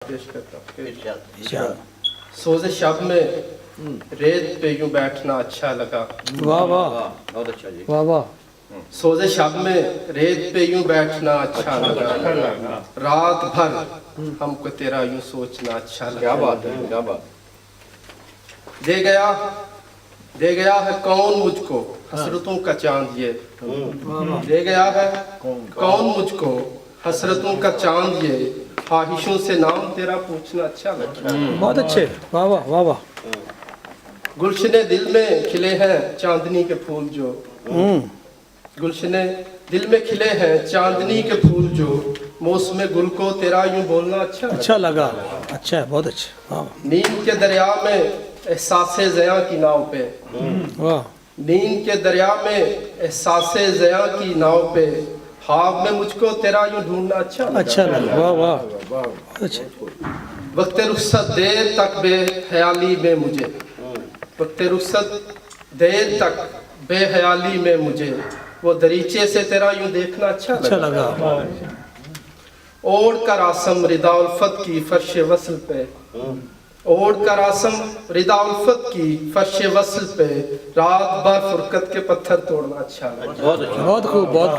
पेश करता हूँ। इरशाद। सोज़े शब में रेत पे यूं बैठना अच्छा लगा। वाह वाह बहुत अच्छा जी। वाह वाह। सोज़े शब में रेत पे यूं बैठना अच्छा लगा। रात भर हमको तेरा यूं सोचना अच्छा क्या लगा। बात है, क्या बात। दे गया है कौन मुझको हसरतों का चांद ये। दे गया है कौन मुझको हसरतों का चांद ये। ख्वाहिशों से नाम तेरा पूछना अच्छा लगता है। बहुत अच्छे। वाह वाह वाह वाह। गुलशने दिल में खिले हैं चांदनी के फूल जो। गुलशने दिल में खिले हैं चांदनी के फूल जो। मौसम गुल को तेरा यूं बोलना अच्छा लगा। अच्छा है, बहुत अच्छे। वाह नींद के दरिया में एहसासे ज़या की नाव पे। वाह। नींद के दरिया में एहसासे ज़या की नाव पे। ख्वाब में मुझको तेरा यूं ढूंढना अच्छा लगा। वाह वाह बहुत अच्छे। वक्त रुखसत देर तक बेख्याली में मुझे। वक्त रुखसत देर तक बेख्याली में मुझे। वो दरीचे से तेरा यूं देखना अच्छा लगा। ओढ़ कर आसम रिदा उल्फत की फर्श वस्ल पे। ओढ़ कर आसम रिदा उल्फत की फर्श वस्ल पे। रात भर फुरकत के पत्थर तोड़ना अच्छा लगा। बहुत अच्छा। बहुत खूब बहुत